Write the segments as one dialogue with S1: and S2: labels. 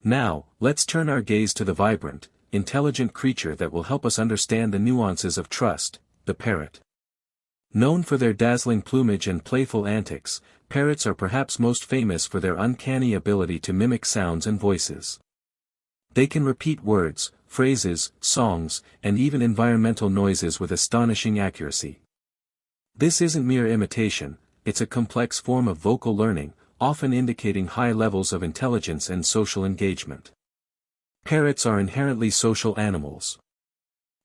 S1: Now, let's turn our gaze to the vibrant, intelligent creature that will help us understand the nuances of trust, the parrot. Known for their dazzling plumage and playful antics, parrots are perhaps most famous for their uncanny ability to mimic sounds and voices. They can repeat words, phrases, songs, and even environmental noises with astonishing accuracy. This isn't mere imitation, it's a complex form of vocal learning, often indicating high levels of intelligence and social engagement. Parrots are inherently social animals.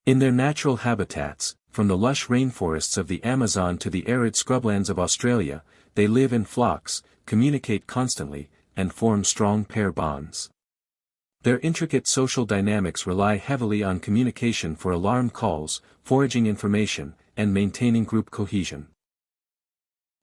S1: In their natural habitats, from the lush rainforests of the Amazon to the arid scrublands of Australia, they live in flocks, communicate constantly, and form strong pair bonds. Their intricate social dynamics rely heavily on communication for alarm calls, foraging information, and maintaining group cohesion.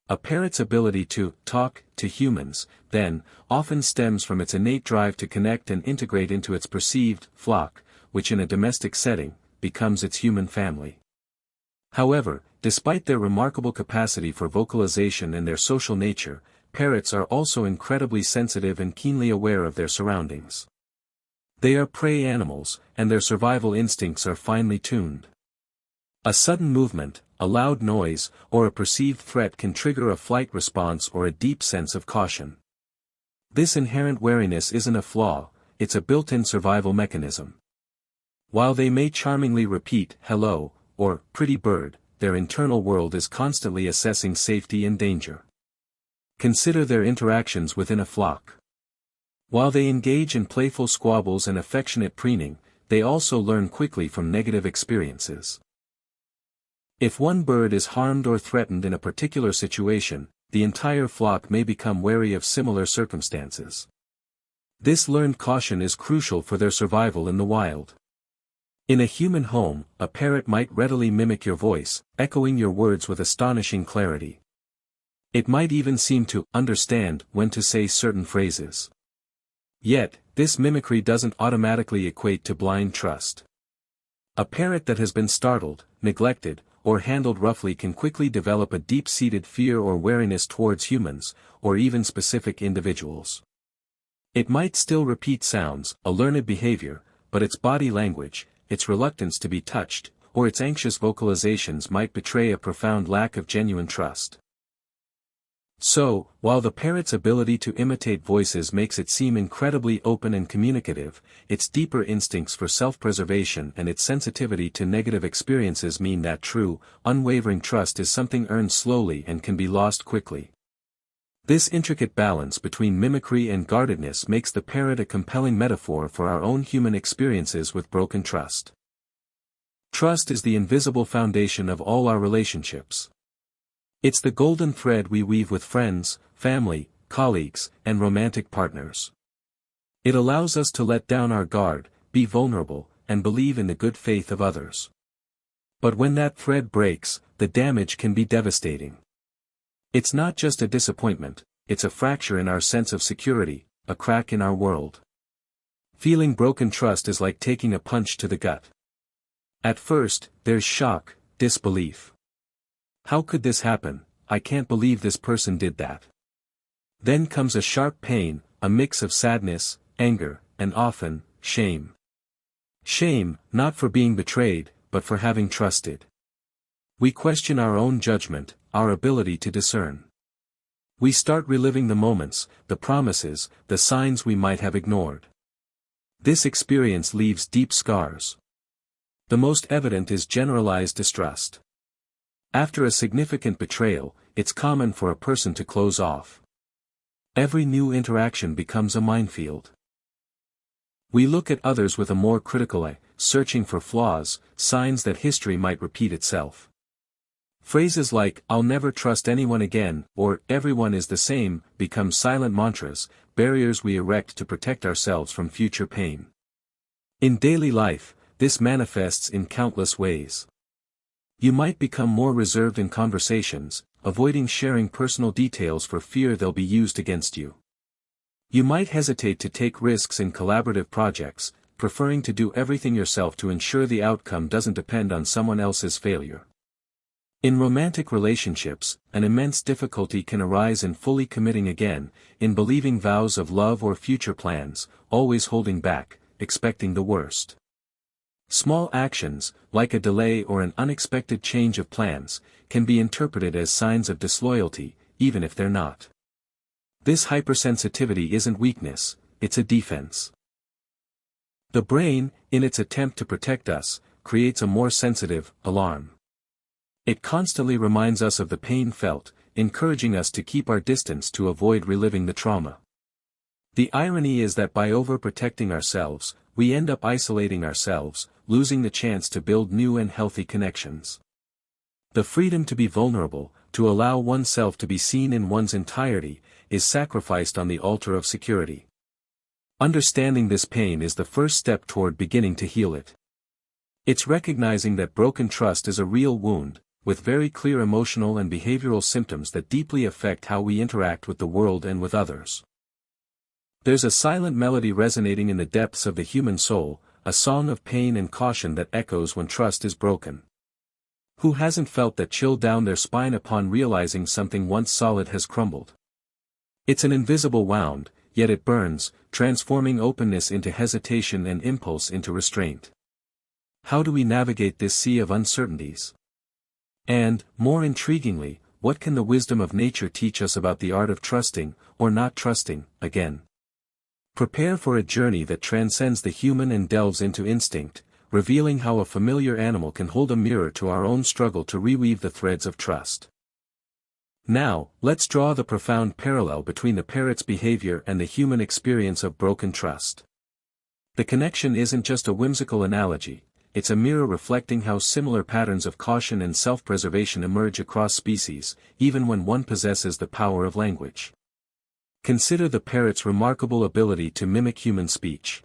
S1: A parrot's ability to talk to humans, then, often stems from its innate drive to connect and integrate into its perceived flock, which in a domestic setting, becomes its human family. However, despite their remarkable capacity for vocalization and their social nature, parrots are also incredibly sensitive and keenly aware of their surroundings. They are prey animals, and their survival instincts are finely tuned. A sudden movement, a loud noise, or a perceived threat can trigger a flight response or a deep sense of caution. This inherent wariness isn't a flaw, it's a built-in survival mechanism. While they may charmingly repeat "hello" or "pretty bird," their internal world is constantly assessing safety and danger. Consider their interactions within a flock. While they engage in playful squabbles and affectionate preening, they also learn quickly from negative experiences. If one bird is harmed or threatened in a particular situation, the entire flock may become wary of similar circumstances. This learned caution is crucial for their survival in the wild. In a human home, a parrot might readily mimic your voice, echoing your words with astonishing clarity. It might even seem to understand when to say certain phrases. Yet, this mimicry doesn't automatically equate to blind trust. A parrot that has been startled, neglected, or handled roughly can quickly develop a deep-seated fear or wariness towards humans, or even specific individuals. It might still repeat sounds, a learned behavior, but its body language, its reluctance to be touched, or its anxious vocalizations might betray a profound lack of genuine trust. So, while the parrot's ability to imitate voices makes it seem incredibly open and communicative, its deeper instincts for self-preservation and its sensitivity to negative experiences mean that true, unwavering trust is something earned slowly and can be lost quickly. This intricate balance between mimicry and guardedness makes the parrot a compelling metaphor for our own human experiences with broken trust. Trust is the invisible foundation of all our relationships. It's the golden thread we weave with friends, family, colleagues, and romantic partners. It allows us to let down our guard, be vulnerable, and believe in the good faith of others. But when that thread breaks, the damage can be devastating. It's not just a disappointment, it's a fracture in our sense of security, a crack in our world. Feeling broken trust is like taking a punch to the gut. At first, there's shock, disbelief. How could this happen? I can't believe this person did that. Then comes a sharp pain, a mix of sadness, anger, and often, shame. Shame, not for being betrayed, but for having trusted. We question our own judgment, our ability to discern. We start reliving the moments, the promises, the signs we might have ignored. This experience leaves deep scars. The most evident is generalized distrust. After a significant betrayal, it's common for a person to close off. Every new interaction becomes a minefield. We look at others with a more critical eye, searching for flaws, signs that history might repeat itself. Phrases like, "I'll never trust anyone again," or "everyone is the same," become silent mantras, barriers we erect to protect ourselves from future pain. In daily life, this manifests in countless ways. You might become more reserved in conversations, avoiding sharing personal details for fear they'll be used against you. You might hesitate to take risks in collaborative projects, preferring to do everything yourself to ensure the outcome doesn't depend on someone else's failure. In romantic relationships, an immense difficulty can arise in fully committing again, in believing vows of love or future plans, always holding back, expecting the worst. Small actions, like a delay or an unexpected change of plans, can be interpreted as signs of disloyalty, even if they're not. This hypersensitivity isn't weakness, it's a defense. The brain, in its attempt to protect us, creates a more sensitive alarm. It constantly reminds us of the pain felt, encouraging us to keep our distance to avoid reliving the trauma. The irony is that by overprotecting ourselves, we end up isolating ourselves, losing the chance to build new and healthy connections. The freedom to be vulnerable, to allow oneself to be seen in one's entirety, is sacrificed on the altar of security. Understanding this pain is the first step toward beginning to heal it. It's recognizing that broken trust is a real wound, with very clear emotional and behavioral symptoms that deeply affect how we interact with the world and with others. There's a silent melody resonating in the depths of the human soul, a song of pain and caution that echoes when trust is broken. Who hasn't felt that chill down their spine upon realizing something once solid has crumbled? It's an invisible wound, yet it burns, transforming openness into hesitation and impulse into restraint. How do we navigate this sea of uncertainties? And, more intriguingly, what can the wisdom of nature teach us about the art of trusting, or not trusting, again? Prepare for a journey that transcends the human and delves into instinct, revealing how a familiar animal can hold a mirror to our own struggle to reweave the threads of trust. Now, let's draw the profound parallel between the parrot's behavior and the human experience of broken trust. The connection isn't just a whimsical analogy, it's a mirror reflecting how similar patterns of caution and self-preservation emerge across species, even when one possesses the power of language. Consider the parrot's remarkable ability to mimic human speech.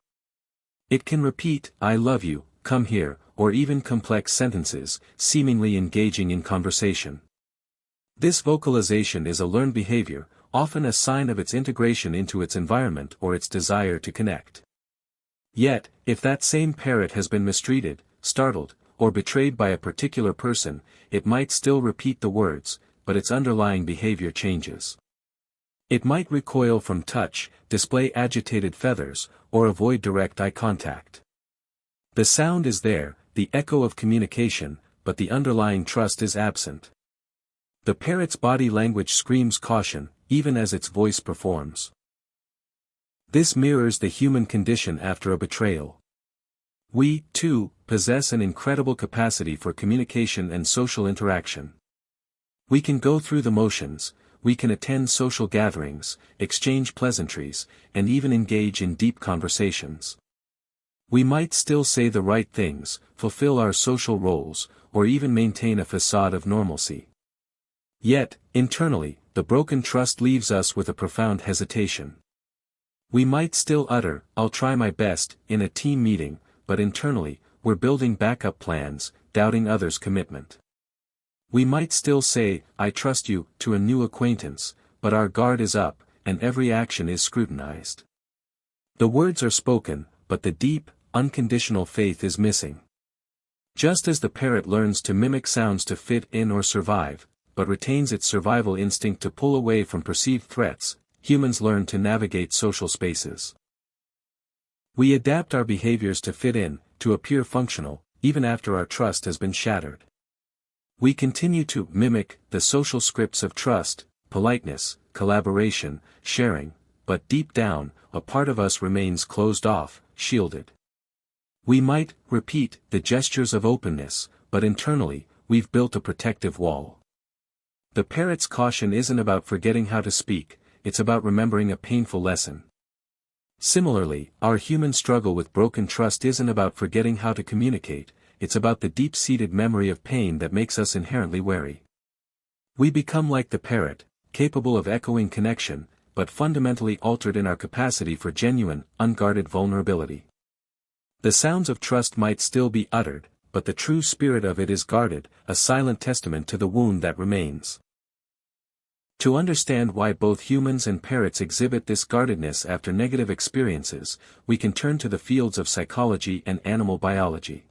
S1: It can repeat, "I love you, come here," or even complex sentences, seemingly engaging in conversation. This vocalization is a learned behavior, often a sign of its integration into its environment or its desire to connect. Yet, if that same parrot has been mistreated, startled, or betrayed by a particular person, it might still repeat the words, but its underlying behavior changes. It might recoil from touch, display agitated feathers, or avoid direct eye contact. The sound is there, the echo of communication, but the underlying trust is absent. The parrot's body language screams caution, even as its voice performs. This mirrors the human condition after a betrayal. We, too, possess an incredible capacity for communication and social interaction. We can go through the motions, we can attend social gatherings, exchange pleasantries, and even engage in deep conversations. We might still say the right things, fulfill our social roles, or even maintain a facade of normalcy. Yet, internally, the broken trust leaves us with a profound hesitation. We might still utter, "I'll try my best," in a team meeting, but internally, we're building backup plans, doubting others' commitment. We might still say, "I trust you," to a new acquaintance, but our guard is up, and every action is scrutinized. The words are spoken, but the deep, unconditional faith is missing. Just as the parrot learns to mimic sounds to fit in or survive, but retains its survival instinct to pull away from perceived threats, humans learn to navigate social spaces. We adapt our behaviors to fit in, to appear functional, even after our trust has been shattered. We continue to mimic the social scripts of trust, politeness, collaboration, sharing, but deep down, a part of us remains closed off, shielded. We might repeat the gestures of openness, but internally, we've built a protective wall. The parrot's caution isn't about forgetting how to speak, it's about remembering a painful lesson. Similarly, our human struggle with broken trust isn't about forgetting how to communicate, it's about the deep-seated memory of pain that makes us inherently wary. We become like the parrot, capable of echoing connection, but fundamentally altered in our capacity for genuine, unguarded vulnerability. The sounds of trust might still be uttered, but the true spirit of it is guarded, a silent testament to the wound that remains. To understand why both humans and parrots exhibit this guardedness after negative experiences, we can turn to the fields of psychology and animal biology.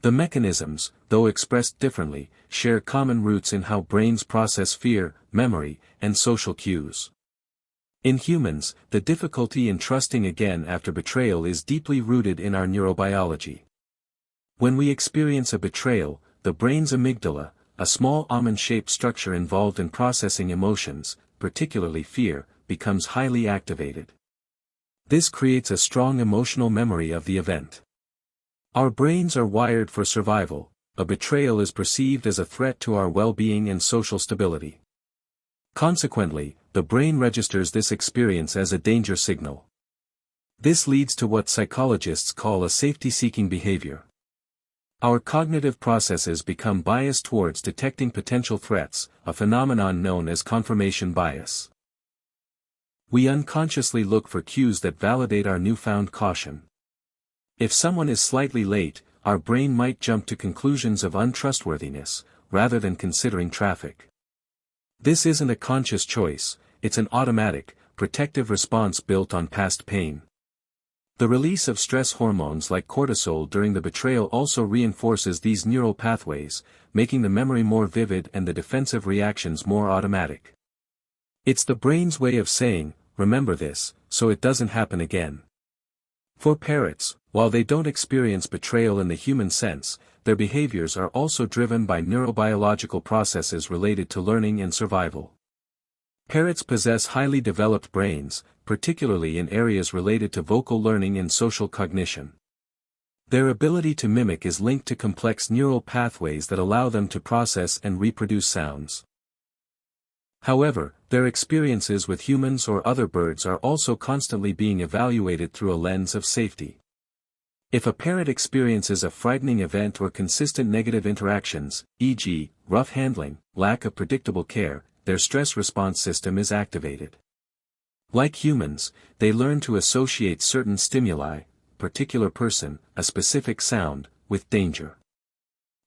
S1: The mechanisms, though expressed differently, share common roots in how brains process fear, memory, and social cues. In humans, the difficulty in trusting again after betrayal is deeply rooted in our neurobiology. When we experience a betrayal, the brain's amygdala, a small almond-shaped structure involved in processing emotions, particularly fear, becomes highly activated. This creates a strong emotional memory of the event. Our brains are wired for survival. A betrayal is perceived as a threat to our well-being and social stability. Consequently, the brain registers this experience as a danger signal. This leads to what psychologists call a safety-seeking behavior. Our cognitive processes become biased towards detecting potential threats, a phenomenon known as confirmation bias. We unconsciously look for cues that validate our newfound caution. If someone is slightly late, our brain might jump to conclusions of untrustworthiness, rather than considering traffic. This isn't a conscious choice, it's an automatic, protective response built on past pain. The release of stress hormones like cortisol during the betrayal also reinforces these neural pathways, making the memory more vivid and the defensive reactions more automatic. It's the brain's way of saying, remember this, so it doesn't happen again. For parrots, while they don't experience betrayal in the human sense, their behaviors are also driven by neurobiological processes related to learning and survival. Parrots possess highly developed brains, particularly in areas related to vocal learning and social cognition. Their ability to mimic is linked to complex neural pathways that allow them to process and reproduce sounds. However, their experiences with humans or other birds are also constantly being evaluated through a lens of safety. If a parrot experiences a frightening event or consistent negative interactions, e.g., rough handling, lack of predictable care, their stress response system is activated. Like humans, they learn to associate certain stimuli, particular person, a specific sound, with danger.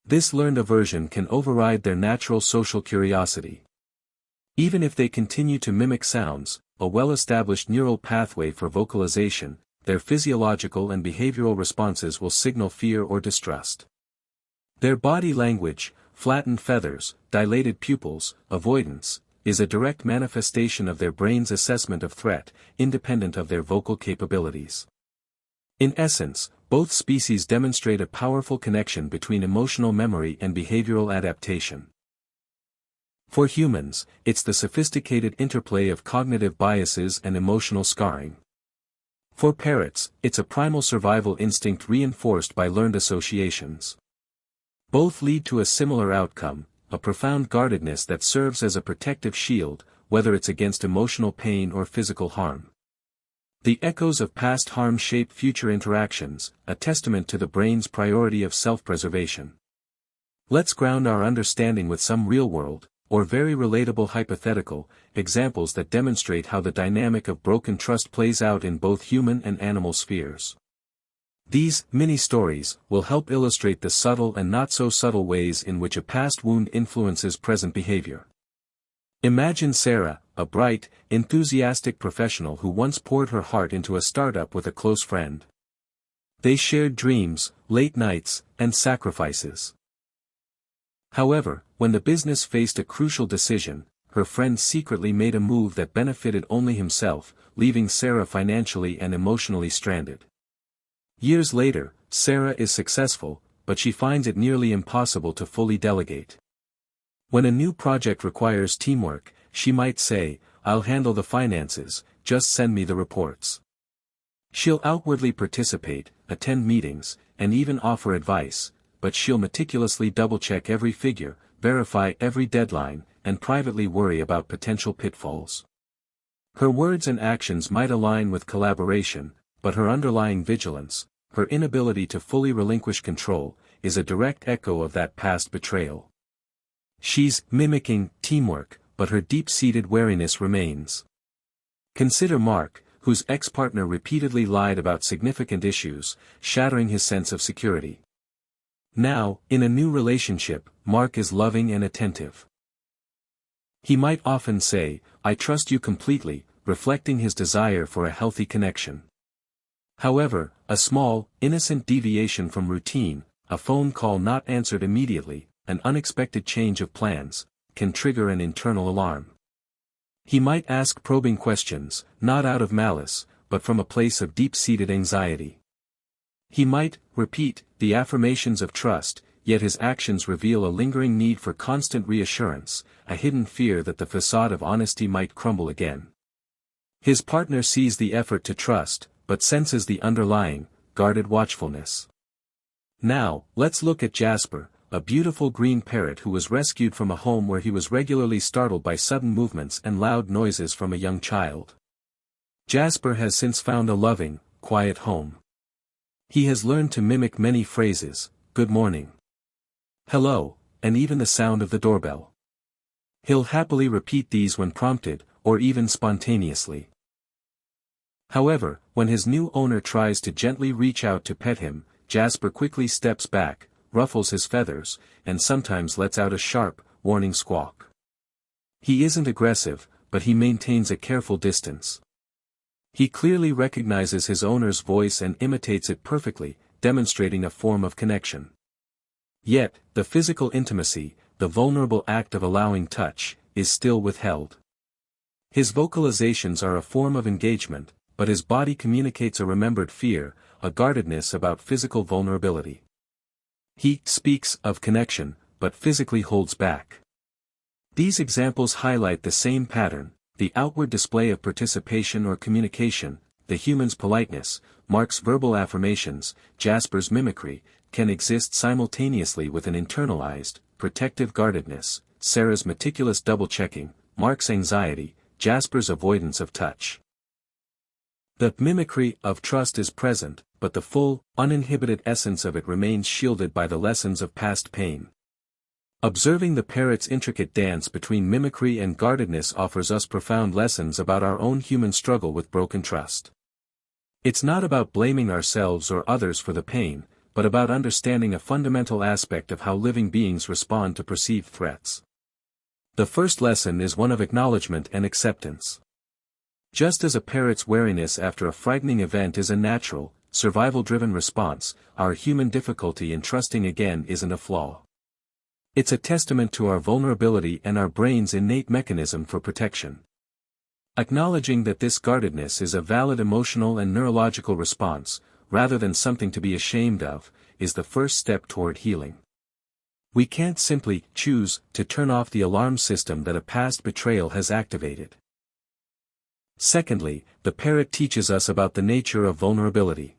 S1: This learned aversion can override their natural social curiosity. Even if they continue to mimic sounds, a well-established neural pathway for vocalization, their physiological and behavioral responses will signal fear or distrust. Their body language, flattened feathers, dilated pupils, avoidance, is a direct manifestation of their brain's assessment of threat, independent of their vocal capabilities. In essence, both species demonstrate a powerful connection between emotional memory and behavioral adaptation. For humans, it's the sophisticated interplay of cognitive biases and emotional scarring. For parrots, it's a primal survival instinct reinforced by learned associations. Both lead to a similar outcome, a profound guardedness that serves as a protective shield, whether it's against emotional pain or physical harm. The echoes of past harm shape future interactions, a testament to the brain's priority of self-preservation. Let's ground our understanding with some real-world, or very relatable hypothetical, examples that demonstrate how the dynamic of broken trust plays out in both human and animal spheres. These mini-stories will help illustrate the subtle and not-so-subtle ways in which a past wound influences present behavior. Imagine Sarah, a bright, enthusiastic professional who once poured her heart into a startup with a close friend. They shared dreams, late nights, and sacrifices. However, when the business faced a crucial decision, her friend secretly made a move that benefited only himself, leaving Sarah financially and emotionally stranded. Years later, Sarah is successful, but she finds it nearly impossible to fully delegate. When a new project requires teamwork, she might say, "I'll handle the finances, just send me the reports." She'll outwardly participate, attend meetings, and even offer advice, but she'll meticulously double-check every figure, verify every deadline, and privately worry about potential pitfalls. Her words and actions might align with collaboration, but her underlying vigilance, her inability to fully relinquish control, is a direct echo of that past betrayal. She's mimicking teamwork, but her deep-seated wariness remains. Consider Mark, whose ex-partner repeatedly lied about significant issues, shattering his sense of security. Now, in a new relationship, Mark is loving and attentive. He might often say, "I trust you completely," reflecting his desire for a healthy connection. However, a small, innocent deviation from routine, a phone call not answered immediately, an unexpected change of plans, can trigger an internal alarm. He might ask probing questions, not out of malice, but from a place of deep-seated anxiety. He might repeat the affirmations of trust, yet his actions reveal a lingering need for constant reassurance, a hidden fear that the facade of honesty might crumble again. His partner sees the effort to trust, but senses the underlying, guarded watchfulness. Now, let's look at Jasper, a beautiful green parrot who was rescued from a home where he was regularly startled by sudden movements and loud noises from a young child. Jasper has since found a loving, quiet home. He has learned to mimic many phrases, good morning, hello, and even the sound of the doorbell. He'll happily repeat these when prompted, or even spontaneously. However, when his new owner tries to gently reach out to pet him, Jasper quickly steps back, ruffles his feathers, and sometimes lets out a sharp, warning squawk. He isn't aggressive, but he maintains a careful distance. He clearly recognizes his owner's voice and imitates it perfectly, demonstrating a form of connection. Yet, the physical intimacy, the vulnerable act of allowing touch, is still withheld. His vocalizations are a form of engagement, but his body communicates a remembered fear, a guardedness about physical vulnerability. He speaks of connection, but physically holds back. These examples highlight the same pattern. The outward display of participation or communication, the human's politeness, Mark's verbal affirmations, Jasper's mimicry, can exist simultaneously with an internalized, protective guardedness, Sarah's meticulous double-checking, Mark's anxiety, Jasper's avoidance of touch. The mimicry of trust is present, but the full, uninhibited essence of it remains shielded by the lessons of past pain. Observing the parrot's intricate dance between mimicry and guardedness offers us profound lessons about our own human struggle with broken trust. It's not about blaming ourselves or others for the pain, but about understanding a fundamental aspect of how living beings respond to perceived threats. The first lesson is one of acknowledgement and acceptance. Just as a parrot's wariness after a frightening event is a natural, survival-driven response, our human difficulty in trusting again isn't a flaw. It's a testament to our vulnerability and our brain's innate mechanism for protection. Acknowledging that this guardedness is a valid emotional and neurological response, rather than something to be ashamed of, is the first step toward healing. We can't simply choose to turn off the alarm system that a past betrayal has activated. Secondly, the parrot teaches us about the nature of vulnerability.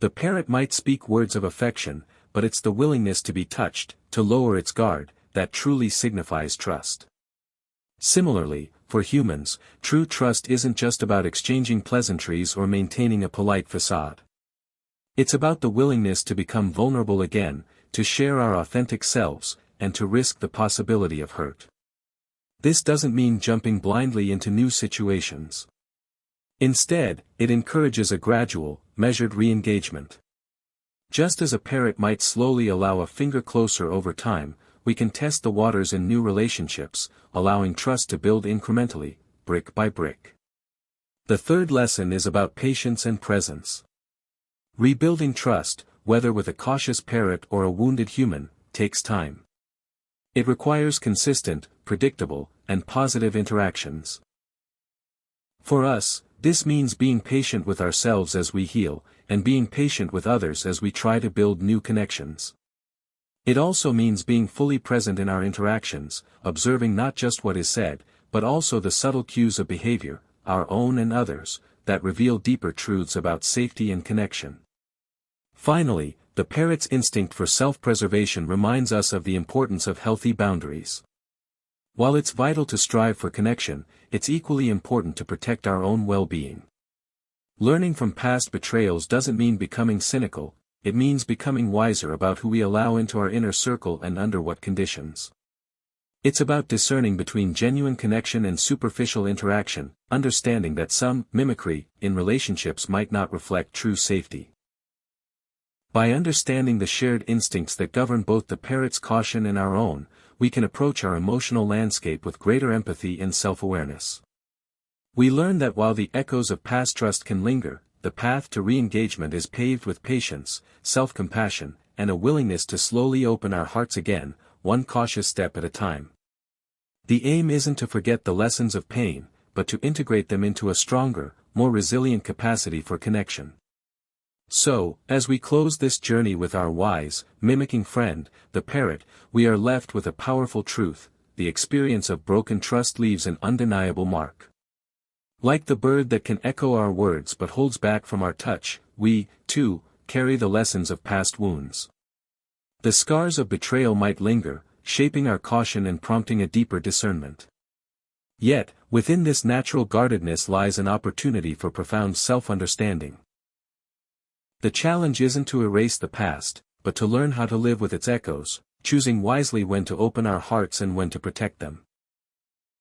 S1: The parrot might speak words of affection, but it's the willingness to be touched, to lower its guard, that truly signifies trust. Similarly, for humans, true trust isn't just about exchanging pleasantries or maintaining a polite facade. It's about the willingness to become vulnerable again, to share our authentic selves, and to risk the possibility of hurt. This doesn't mean jumping blindly into new situations. Instead, it encourages a gradual, measured re-engagement. Just as a parrot might slowly allow a finger closer over time, we can test the waters in new relationships, allowing trust to build incrementally, brick by brick. The third lesson is about patience and presence. Rebuilding trust, whether with a cautious parrot or a wounded human, takes time. It requires consistent, predictable, and positive interactions. For us, this means being patient with ourselves as we heal, and being patient with others as we try to build new connections. It also means being fully present in our interactions, observing not just what is said, but also the subtle cues of behavior, our own and others, that reveal deeper truths about safety and connection. Finally, the parrot's instinct for self-preservation reminds us of the importance of healthy boundaries. While it's vital to strive for connection, it's equally important to protect our own well-being. Learning from past betrayals doesn't mean becoming cynical, it means becoming wiser about who we allow into our inner circle and under what conditions. It's about discerning between genuine connection and superficial interaction, understanding that some mimicry in relationships might not reflect true safety. By understanding the shared instincts that govern both the parrot's caution and our own, we can approach our emotional landscape with greater empathy and self-awareness. We learn that while the echoes of past trust can linger, the path to re-engagement is paved with patience, self-compassion, and a willingness to slowly open our hearts again, one cautious step at a time. The aim isn't to forget the lessons of pain, but to integrate them into a stronger, more resilient capacity for connection. So, as we close this journey with our wise, mimicking friend, the parrot, we are left with a powerful truth: the experience of broken trust leaves an undeniable mark. Like the bird that can echo our words but holds back from our touch, we, too, carry the lessons of past wounds. The scars of betrayal might linger, shaping our caution and prompting a deeper discernment. Yet, within this natural guardedness lies an opportunity for profound self-understanding. The challenge isn't to erase the past, but to learn how to live with its echoes, choosing wisely when to open our hearts and when to protect them.